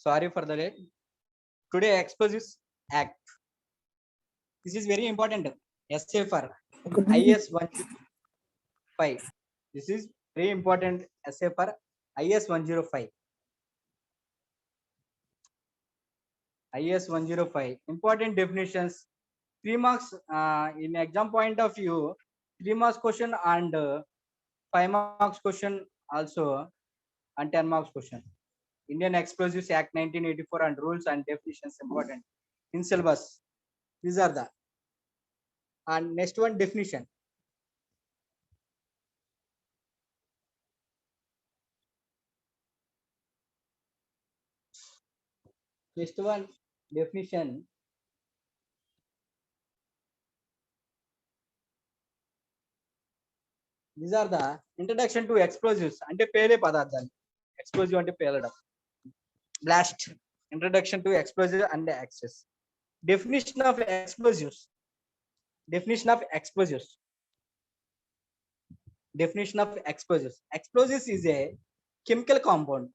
Sorry for the late. Today Explosives Act. This is very important. SA for IS 105. This is very important. SA for IS 105. IS 105. Important definitions. 3 marks in exam point of view. 3 marks question and 5 marks question also, and 10 marks question. Indian Explosives Act 1984 and rules and definitions important in syllabus. These are the. And next one, definition. Next one, definition. These are the introduction to explosives. అంటే పేలే పదార్థాలు. Explosive అంటే పేలడం. Blast. Introduction to explosive and access. Definition of explosives. Definition of explosives. Definition of explosives. Explosives is a chemical compound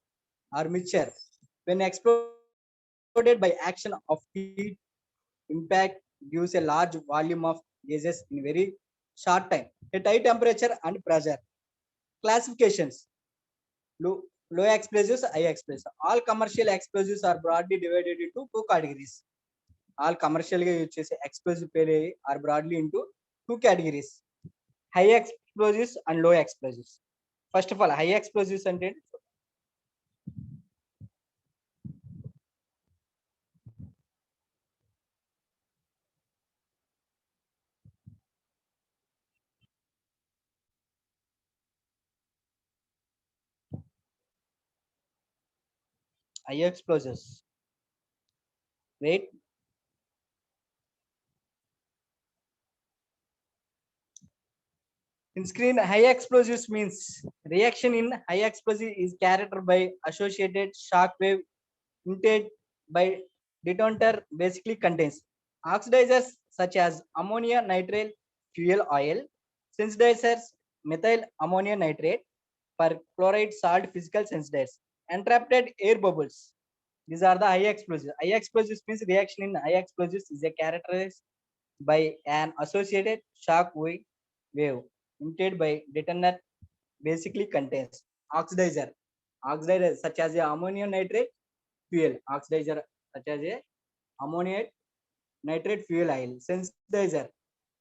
or mixture when exploded by action of heat, impact gives a large volume of gases in very short time at high temperature and pressure. Classifications: low explosives, high explosives. All commercial explosives are broadly divided into 2 categories. All commercial explosive are broadly into 2 categories: high explosives and low explosives. First of all, high explosives and high explosives. Wait. In screen, high explosives means reaction in high explosive is characterized by associated shock wave emitted by detonator basically contains oxidizers such as ammonia nitrate fuel oil, sensitizers methyl ammonia nitrate, perchloride salt physical sensitizers, entrapped air bubbles. These are the high explosives. High explosives means reaction in high explosives is characterized by an associated shock wave emitted by detonator basically contains oxidizer such as ammonium nitrate fuel, oxidizer such as ammonium nitrate fuel oil, sensitizer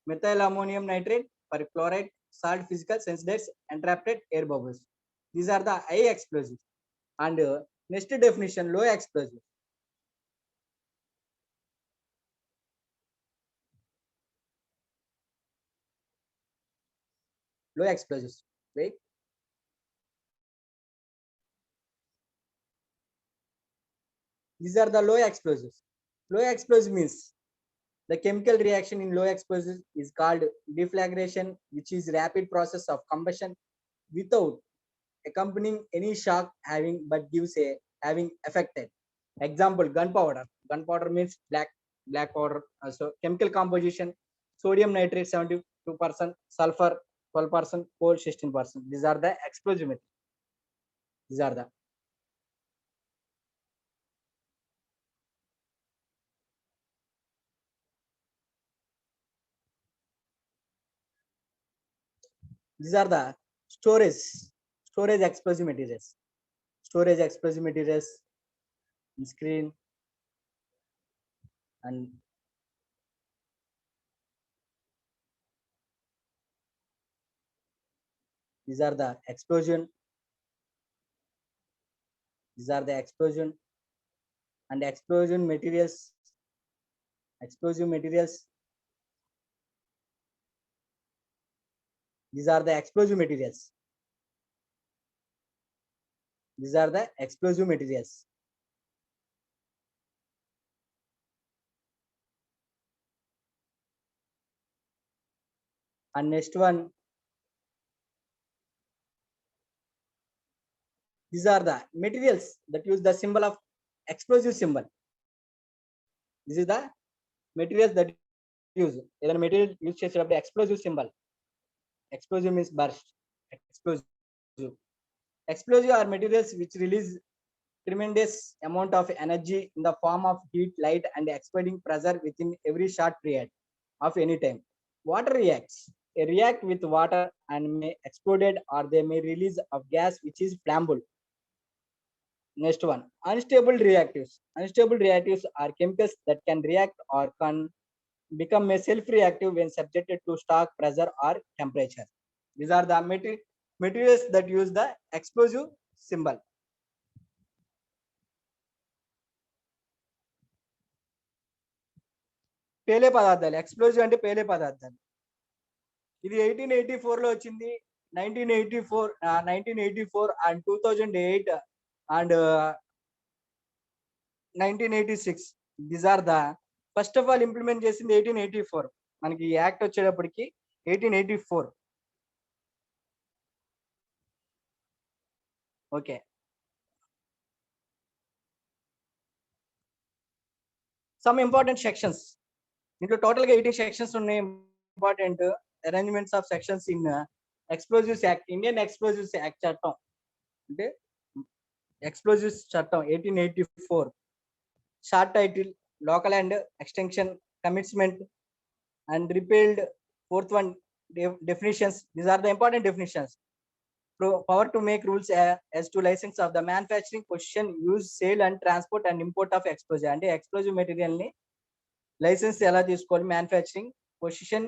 methyl ammonium nitrate, perchloride salt physical sensitizers, entrapped air bubbles. These are the high explosives. And next definition, low explosive. Low explosives. Wait. These are the low explosives. Low explosive means the chemical reaction in low explosives is called deflagration, which is rapid process of combustion without accompanying any shock but gives a having affected. Example, gunpowder. Gunpowder means black powder. So chemical composition: sodium nitrate 72%, sulfur 12%, coal 16%. These are the explosive methods. These are the storage explosive materials. Storage explosive materials in screen. And these are the explosion. These are the explosion and explosion materials. Explosive materials These are the explosive materials. These are the explosive materials. And next one, these are the materials that use the symbol of explosive symbol. This is the materials that use either material use చేసేటప్పుడు explosive symbol. Explosive means burst. Explosive. Explosive are materials which release tremendous amount of energy in the form of heat, light, and exploding pressure within every short period of any time. Water reacts. They react with water and may explode, or they may release of gas which is flammable. Next one, unstable reactives. Unstable reactives are chemicals that can react or can become self-reactive when subjected to stock, pressure, or temperature. These are the materials that use the explosive symbol. పేలే పదార్థాలు, explosive అంటే పేలే పదార్థాలు. ఇది 1884 లో వచ్చింది. 1984 and 2008 and 1986. These are the first of all implement చేసింది 1884. మనకి act వచ్చేటప్పటికి 1884. Okay, some important sections. దీంట్లో టోటల్ గా 18 సెక్షన్స్ ఉన్నాయి. Important arrangements of sections in explosives act, Indian explosives act చట్టం అంటే ఎక్స్ప్లోజివ్స్ చట్టం 1884. Short title, local and extension, commitment and repealed. Fourth one, definitions. These are the important definitions. Power to make rules as to license of the manufacturing, possession, use, sale and transport and import of explosive. అంటే explosive material ని licence ఎలా తీసుకోవాలి, manufacturing, possession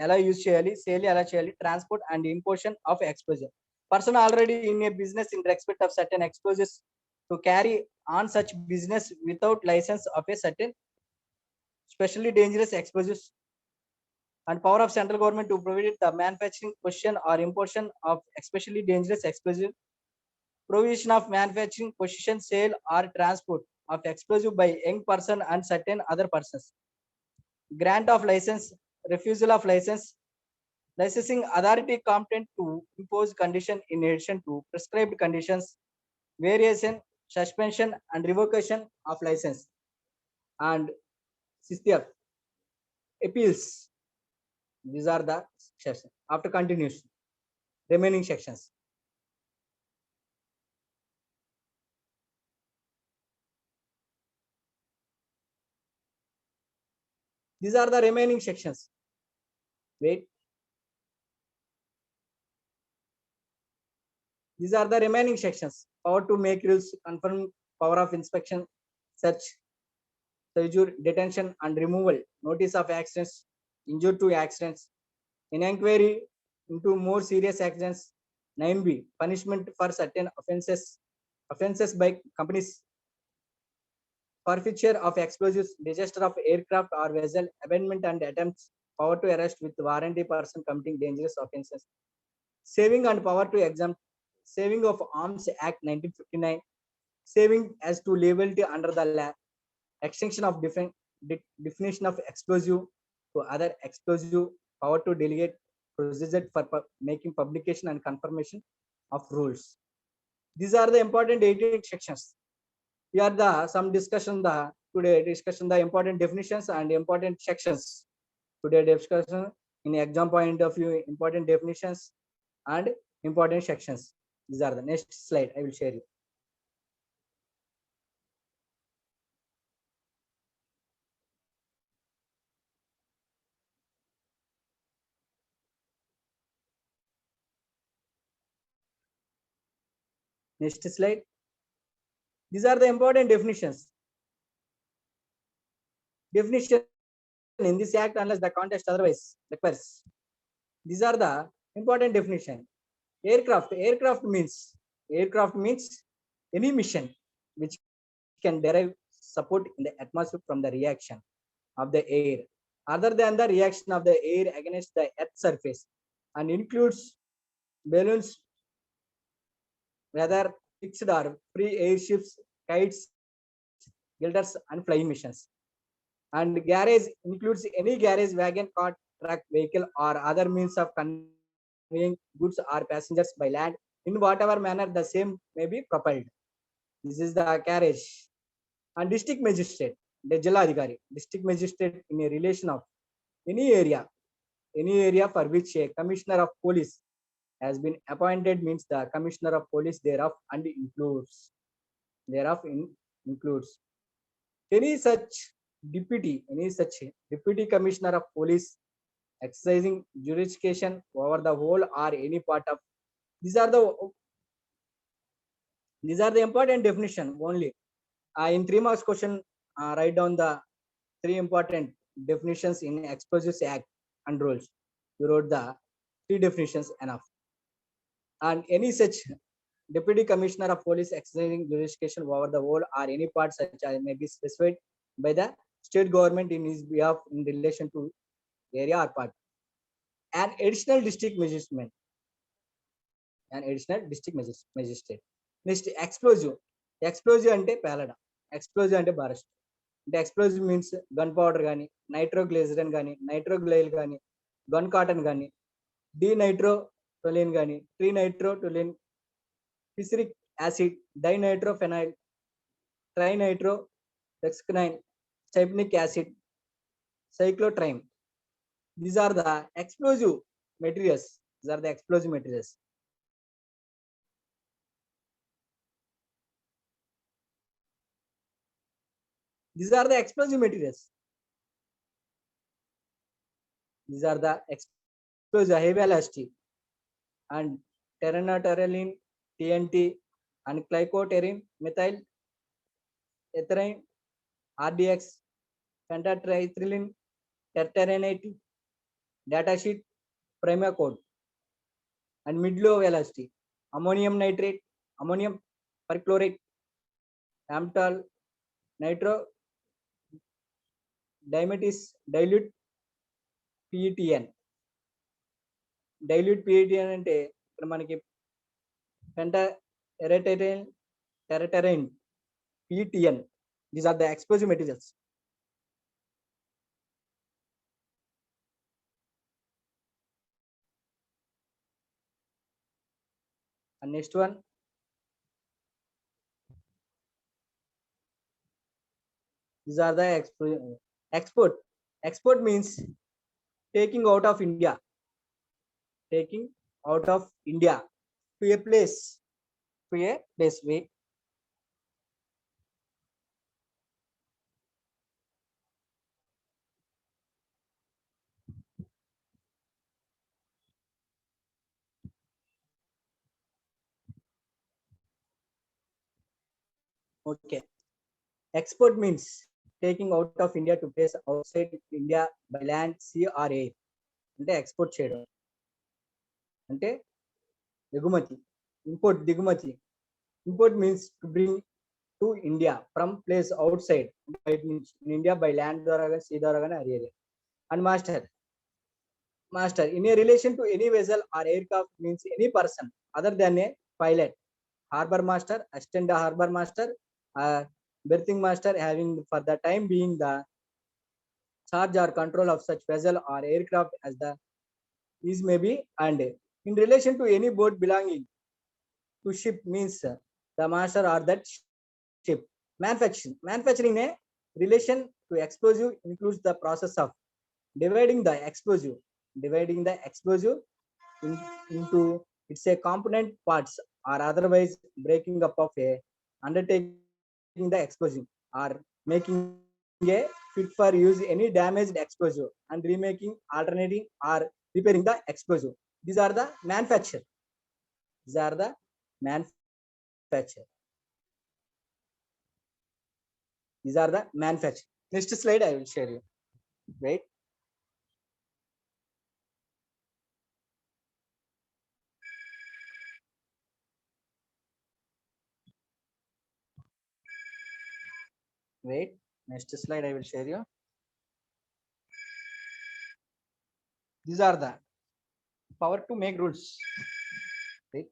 ఎలా use చేయాలి, sale ఎలా చేయాలి, transport and importation of explosive. Person already in a business in respect of certain explosives to carry on such business without license of a certain specially dangerous explosives, and power of central government to provide the manufacturing, possession or importation of especially dangerous explosive, provision of manufacturing, possession, sale or transport of explosive by young person and certain other persons, grant of license, refusal of license, licensing authority competent to impose condition in addition to prescribed conditions, variation, suspension and revocation of license, and CCF appeals. These are the sections. After continuation, remaining sections. These are the remaining sections. Wait. These are the remaining sections. Power to make rules, confirm, power of inspection, search, seizure, detention and removal, notice of accidents, injured to accidents, in inquiry into more serious accidents. 9B, punishment for certain offenses by companies, forfeiture of explosives, disaster of aircraft or vessel, abandonment and attempts, power to arrest with warranty person committing dangerous offenses, saving and power to exempt, Saving of Arms Act 1959, saving as to liability under the law, extension of definition of explosive to other explosive, power to delegate procedure for making publication and confirmation of rules. These are the important 18 sections. Here are the some discussion the important definitions and important sections. Today discussion in exam point of view, important definitions and important sections. These are the next slide I will share you. Next slide. These are the important definitions. Definition in this act unless the context otherwise requires. These are the important definition. Aircraft means any mission which can derive support in the atmosphere from the reaction of the air other than the reaction of the air against the earth surface and includes balloons, whether fixed or free airships, kites, glitters, and flying missions. And garage includes any garage, wagon, cart, truck, vehicle, or other means of conveying goods or passengers by land in whatever manner the same may be propelled. This is the carriage. And district magistrate, the Jilla Adhikari, district magistrate in a relation of any area for which a commissioner of police has been appointed means the commissioner of police thereof and includes any such deputy commissioner of police exercising jurisdiction over the whole or any part of. These are the important definition only. In 3 marks question, write down the 3 important definitions in Explosives Act and rules. You wrote the 3 definitions enough. And any such deputy commissioner of police exercising jurisdiction over the whole or any part such as may be specified by the state government in his behalf in relation to area or part. An additional district magistrate. Next, explosive. Explosive ante pelada. Explosive ante barrest. The explosive means gunpowder gani, nitroglycerin gani, nitroglyl gani, gun cotton gani, dinitrotoluene gani, trinitrotoluene, picric acid, dinitrophenyl, trinitrotoluene, stypnic acid, cyclotrine. These are the explosive materials. These are the explosive materials. These are the explosive high velocity and terrenaterylene, TNT, and glycoterine, methyl ethylene, RDX, pentatrethylene, terternate, datasheet, primer code, and mid-low velocity, ammonium nitrate, ammonium perchlorate, amtal, nitro, dimetis, dilute PETN. Dilute PETN అంటే ఇక్కడ మనకి pentatrethylene, terternate, PETN. These are the explosive materials. And next one, these are the export. Export means taking out of India to a place. Wait. Okay. Export means taking out of India to place outside India by land, sea or air. అంటే export చేయడం అంటే ఎగుమతి. దిగుమతి. Import means to bring to India from place outside. In India by land ద్వారా కానీ sea ద్వారా కానీ అది. And master in a relation to any vessel or aircraft means any person other than a pilot, harbor master, assistant harbor master, berthing master having for the time being the charge or control of such vessel or aircraft as the is may be. And in relation to any boat belonging to ship means the master or that ship. Manufacturing a relation to explosive includes the process of dividing the explosive into its a component parts or otherwise breaking up of a undertaking the explosive or making a fit for use any damaged explosive and remaking, alternating or repairing the explosive. These are the manufacture. Next slide I will share you. Wait. Next slide I will share you. These are the power to make rules. Right?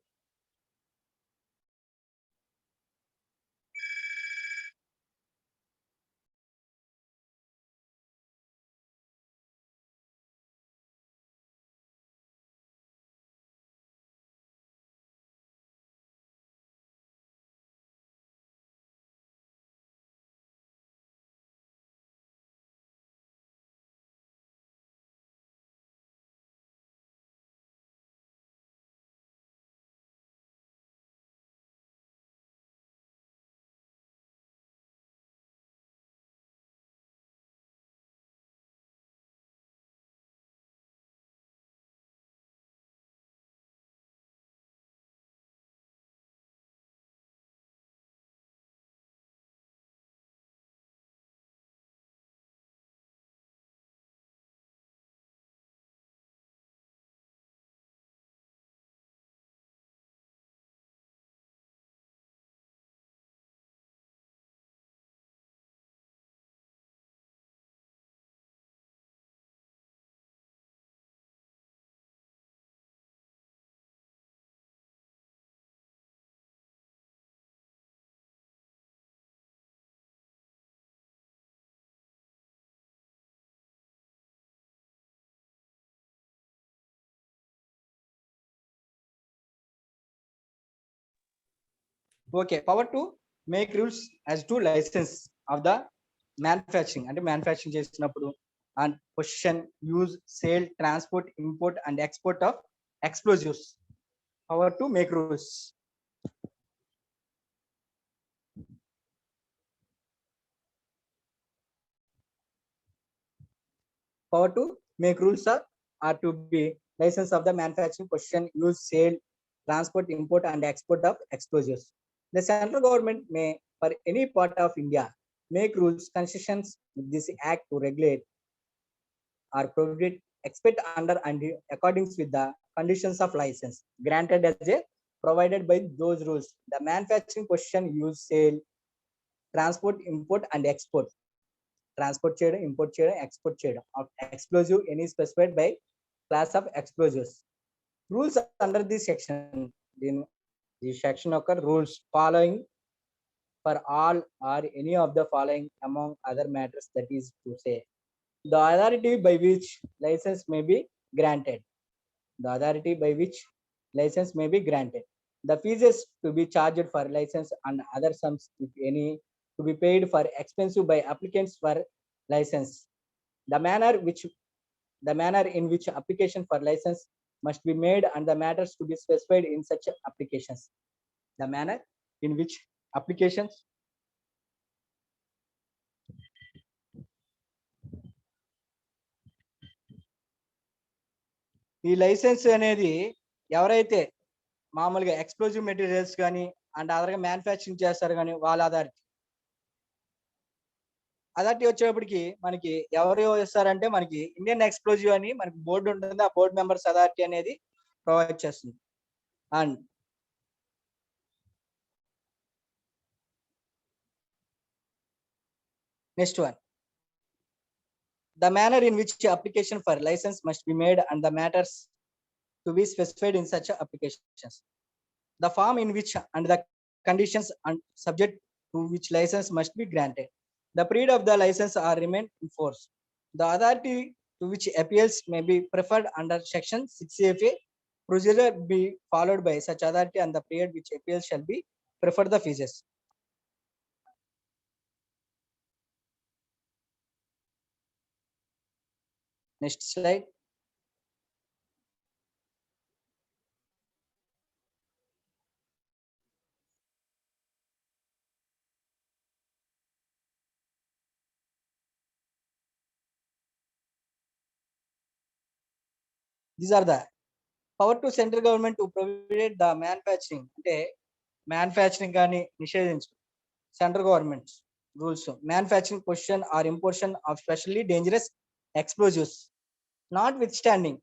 Okay, power to make rules as to license of the manufacturing. అంటే manufacturing చేసినప్పుడు and possession, use, sale, transport, import and export of explosives. Power to make rules. Power to make rules are to be license of the manufacturing, possession, use, sale, transport, import and export of explosives. The central government may, for any part of India, make rules concessions with this act to regulate or prohibit expect under and according with the conditions of license granted as a provided by those rules. The manufacturing, possession, use, sale, transport, import and export. Transport చేయడం, import చేయడం, export చేయడం of explosive any specified by class of explosives. Rules under this section. The section occur rules following for all or any of the following among other matters, that is to say, the authority by which license may be granted. The authority by which license may be granted. The fees to be charged for license and other sums, if any, to be paid for expensive by applicants for license. The manner in which application for license must be made and the matters to be specified in such applications. The manner in which applications ఈ licence అనేది ఎవరైతే మామూలుగా explosive materials కానీ and అదర్గా manufacturing చేస్తారు కానీ వాళ్ళ authority వచ్చేటప్పటికి మనకి ఎవరు ఇస్తారంటే మనకి ఇండియన్ ఎక్స్ప్లోజివ్ అని మనకి బోర్డు ఉంటుంది. ఆ బోర్డు మెంబర్స్ అథారిటీ అనేది ప్రొవైడ్ చేస్తుంది. And next one, the manner in which application for license must be made and the matters to be specified in such applications. The form in which and the conditions and subject to which license must be granted. The period of the license are remain in force. The authority to which appeals may be preferred under section 6CFA. Procedure be followed by such authority and the period which appeals shall be preferred the fees. Next slide. These are the power to central government to prohibit the manufacturing. అంటే manufacturing కానీ నిషేధించు central government rules. Manufacturing, possession or importation of specially dangerous explosives, notwithstanding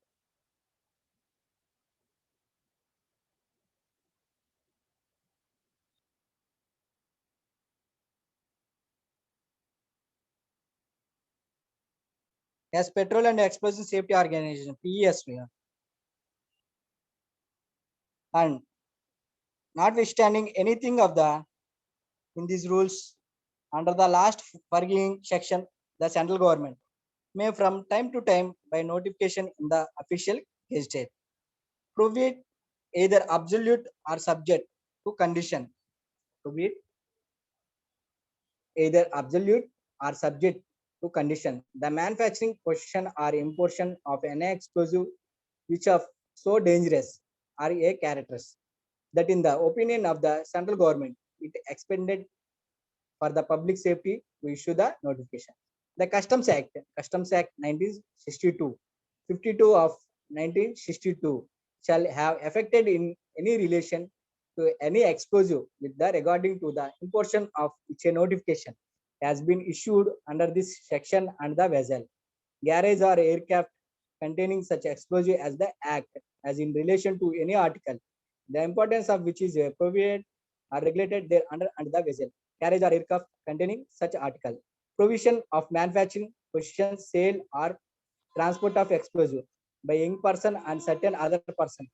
as Petrol and Explosive Safety Organization (PESV) And notwithstanding anything of the in these rules, under the last foregoing section, the central government may from time to time by notification in the official gazette provide either absolute or subject to condition, provide either absolute or subject to condition the manufacturing, possession or importation of an explosive which are so dangerous are a characters that in the opinion of the central government it expended for the public safety to issue the notification. The Customs Act 1962, 52 of 1962 shall have affected in any relation to any explosive with the regarding to the importation of which a notification has been issued under this section and the vessel, garage or aircraft containing such explosive as the act as in relation to any article, the importance of which is provided or regulated there under the vessel, carriage or aircraft containing such article. Provision of manufacturing, possession, sale or transport of explosive by young person and certain other person,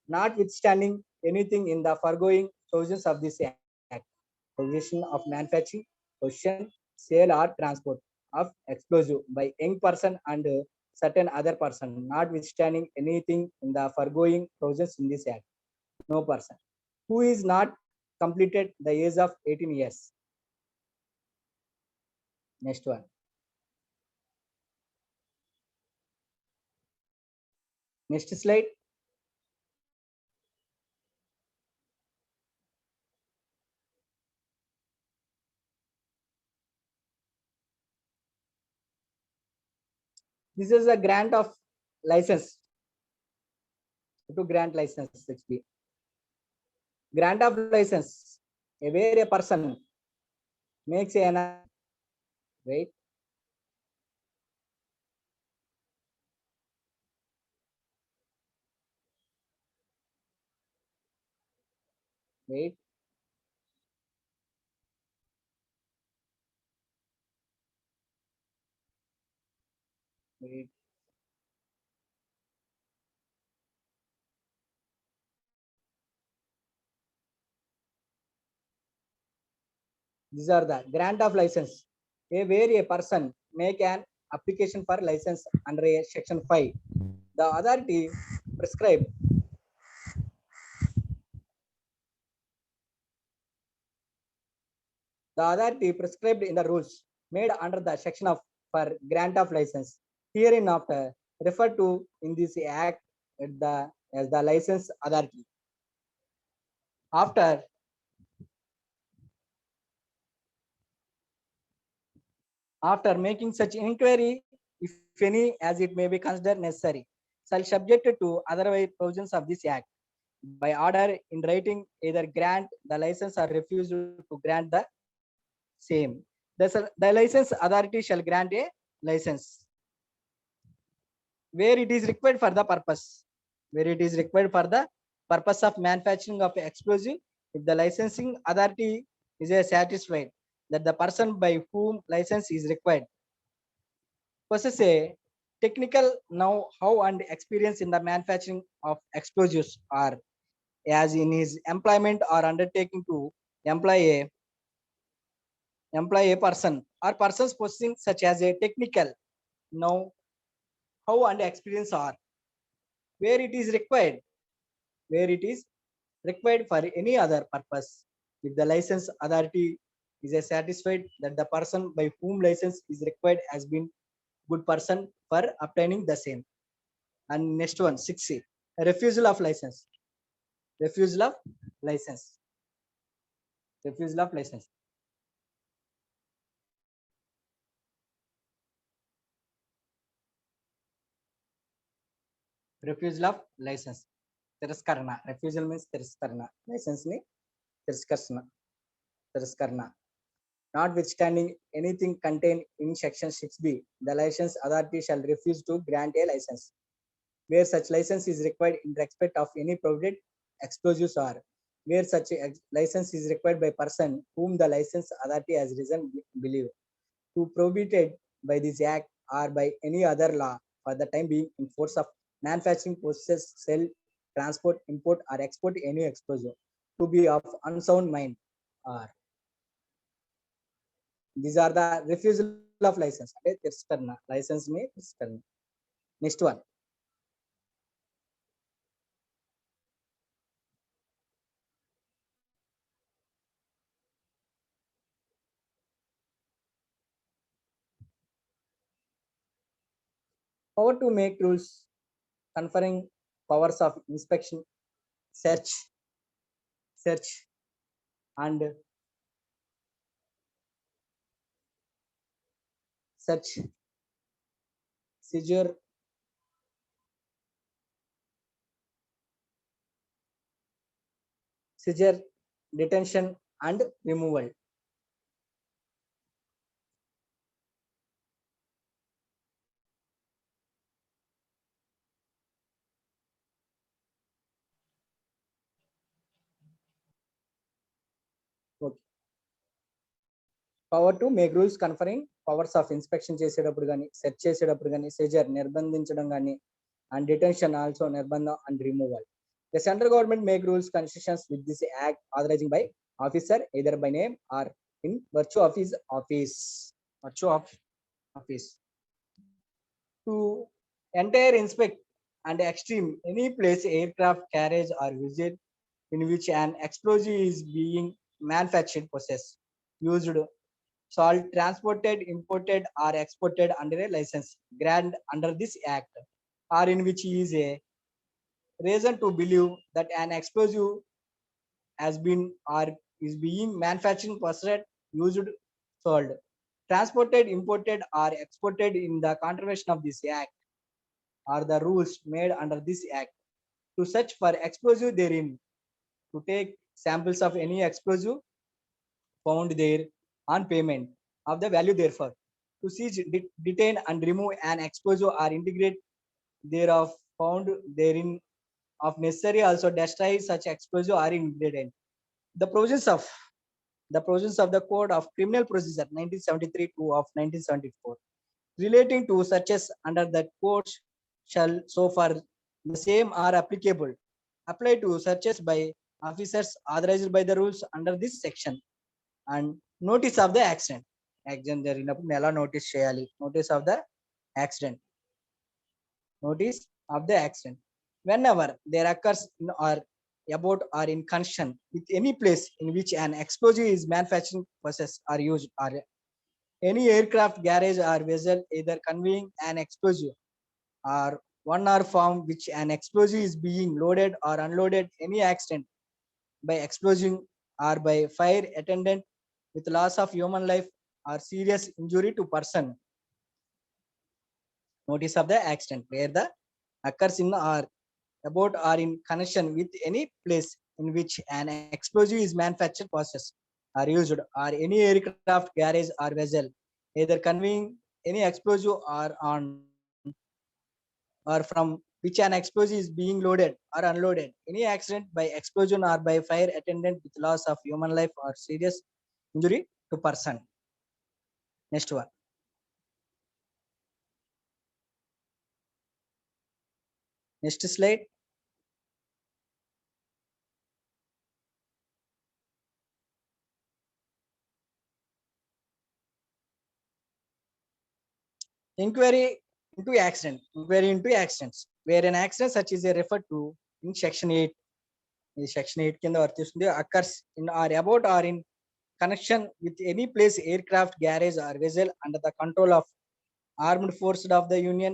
notwithstanding anything in the foregoing provisions of this act. Provision of manufacturing, possession, sale or transport of explosive by young person and certain other person, notwithstanding anything in the foregoing provisions in this act. No person who is not completed the age of 18 years. Next one. Next slide. This is a grant of license to grant license 60. Grant of license where a person makes an wait wait wait. These are the grant of license where a person make an application for license under a section 5. The authority prescribe the authority prescribed in the rules made under the section of for grant of license herein after referred to in this act at the as the license authority. After making such inquiry, if any, as it may be considered necessary, shall subject to otherwise provisions of this act by order in writing either grant the license or refuse to grant the same. The license authority shall grant a license where it is required for the purpose, where it is required for the purpose of manufacturing of explosive. If the licensing authority is satisfied that the person by whom license is required possesses a technical know-how and experience in the manufacturing of explosives, or as in his employment or undertaking to employ a person or persons possessing such as a technical know how and experience, or where it is required where it is required for any other purpose if the license authority is satisfied that the person by whom license is required has been good person for obtaining the same. And next one 6C, refusal of license. refusal of license Refusal of license. Refusal of license. Tiraskarana. Refusal means tiraskarana. License ni tiraskarana. Tiraskarana. Notwithstanding anything contained in section 6B, the license authority shall refuse to grant a license where such license is required in respect of any provided explosives, or where such a license is required by person whom the license authority has reason believe to prohibited by this act or by any other law for the time being in force of manufacturing, possess, sell, transport, import, or export any explosive to be of unsound mind. Or these are the refusal of license. అంటే తిరస్కరణ licence ని తిరస్కరణ. Next one, power to make rules conferring powers of inspection, search and search, seizure, detention and removal. Okay. Power to make rules conferring powers of inspection చేసేటప్పుడు కానీ, search చేసేటప్పుడు కానీ, seizure నిర్బంధించడం కానీ, అండ్ డిటెన్షన్ ఆల్సో నిర్బంధం and removal. The central government make rules constitutions with this act authorising by officer either by name or in virtue of his office to entire inspect and extreme any place aircraft carriage or visit in which an explosive is being manufactured, possessed, used, sold, transported, imported, or exported under a license granted under this act, or in which is a reason to believe that an explosive has been or is being manufactured, possessed, used, sold, transported, imported, or exported in the contravention of this act, or the rules made under this act, to search for explosive therein, to take samples of any explosive found there on payment of the value therefore, to seize, detain and remove an explosive or integrate thereof found therein of necessary, also destroy such explosive or ingredient. The provisions of the Code of Criminal Procedure 1973 2 of 1974 relating to searches under that code shall so far the same are applicable apply to searches by officers authorized by the rules under this section. And notice of the accident జరిగినప్పుడు ఎలా notice చేయాలి? notice of the accident whenever there occurs in or about or in connection with any place in which an explosive is manufactured, possessed, or used, or any aircraft, garage, or vessel either conveying an explosive or one or form which an explosive is being loaded or unloaded, any accident by explosion or by fire attendant with loss of human life or serious injury to person. Notice of the accident where the occurs in or about or in connection with any place in which an explosive is manufactured, possessed, or used, or any aircraft, garage, or vessel either conveying any explosive or on or from which an explosive is being loaded or unloaded, any accident by explosion or by fire attendant with loss of human life or serious injury to person. Next one. Next slide. Inquiry into accidents where an accident such is referred to in section 8, section 8 కింద వర్తిస్తుంది, occurs in or about or in connection with any place aircraft, garage, or vessel under the control of armed forces of the union.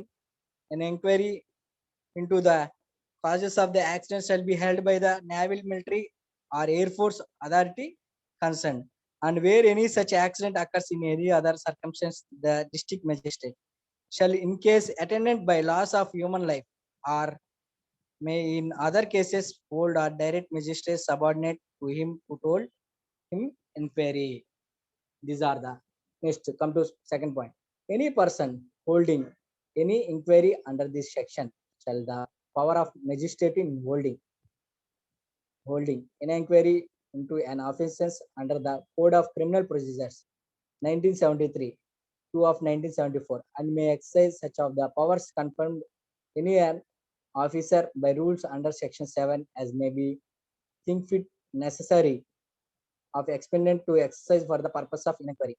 An inquiry into the causes of the accident shall be held by the naval, military, or air force authority concerned, and where any such accident occurs in any other circumstance, the district magistrate shall in case attendant by loss of human life or may in other cases hold or direct magistrate subordinate to him who told him inquiry. These are the next. Come to second point. Any person holding any inquiry under this section shall the power of magistrate in holding an inquiry into an offense under the Code of Criminal Procedures 1973 2 of 1974 and may exercise such of the powers confirmed any officer by rules under section 7 as may be think fit necessary of expendent to exercise for the purpose of inquiry.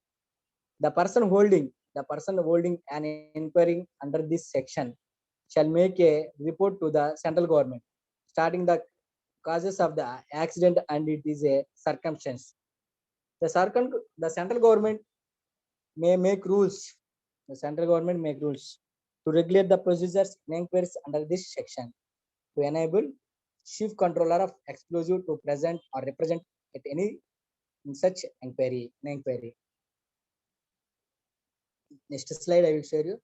The person holding an inquiry under this section shall make a report to the central government, starting the causes of the accident and it is a circumstance. The central government may make rules. The central government make rules to regulate the procedures and inquiries under this section to enable chief controller of explosive to present or represent at any in such inquiry. Next slide I will share you.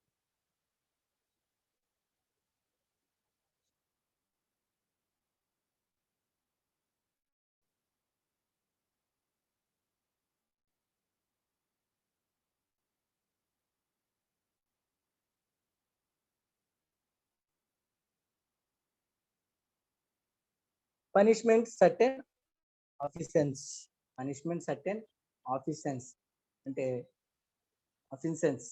Punishment certain offense. Punishment certain offense. అంటే offenses.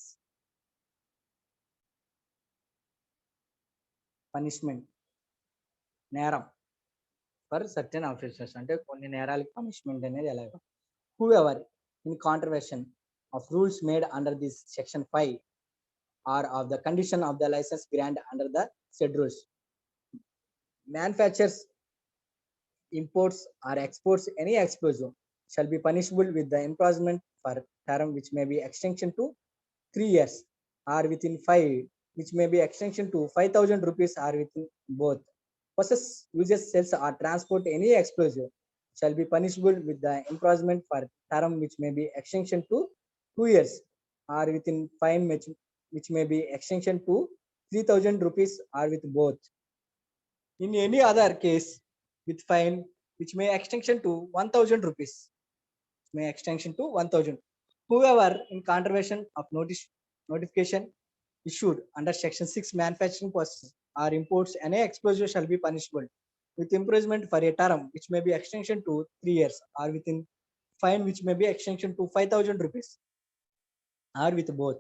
Punishment. నేరం for certain officers అంటే కొన్ని నేరాలకు punishment అనేది ఎలాగ whoever in contravention of rules made under this section 5 or of the condition of the licence grant under the said rules manufactures, imports or exports any explosive shall be punishable with the imprisonment for term which may be extension to 3 years or within 5 which may be extension to 5,000 rupees or within both. Possess, uses, sells or transport any explosive shall be punishable with the imprisonment for term which may be extension to 2 years or within fine which may be extension to 3,000 rupees or with both. In any other case with fine which may extension to 1,000 rupees, may extension to 1,000. Whoever in contravention of notification issued under section 6 manufacturing process or imports any explosive shall be punishable with imprisonment for a term which may be extension to 3 years or within fine which may be extension to 5,000 rupees or with both.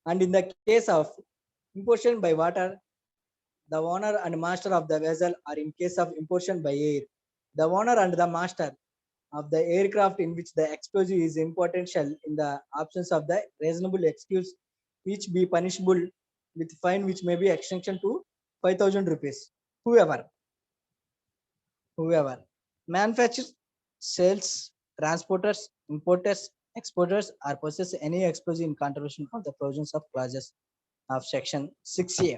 And in the case of importation by water, the owner and master of the vessel, or in case of importation by air, the owner and the master of the aircraft in which the explosive is imported shall, in the absence of the reasonable excuse, each be punishable with fine which may be extension to 5,000 rupees. Whoever manufactures, sells, transporters, importers, exporters, or possesses any explosive in contravention of the provisions of clauses of section 6A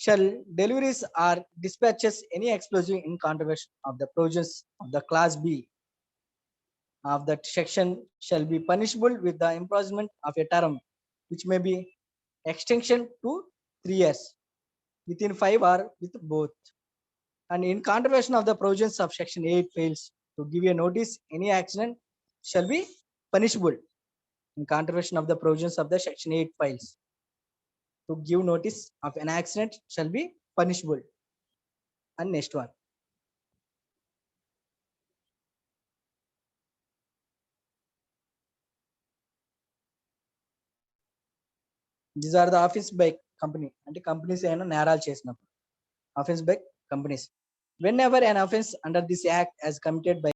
shall deliveries or dispatches any explosive in contravention of the provisions of the class B of that section shall be punishable with the imprisonment of a term which may be extension to 3 years within 5 or with both. And in contravention of the provisions of section 8 fails to give a notice, any accident shall be punishable. In contravention of the provisions of the section 8 files, to give notice of an accident shall be punishable. And next one. These are the offense by company. అంటే companies అయినా నేరాలు చేసినప్పుడు offense by companies. Whenever an offense under this act as committed by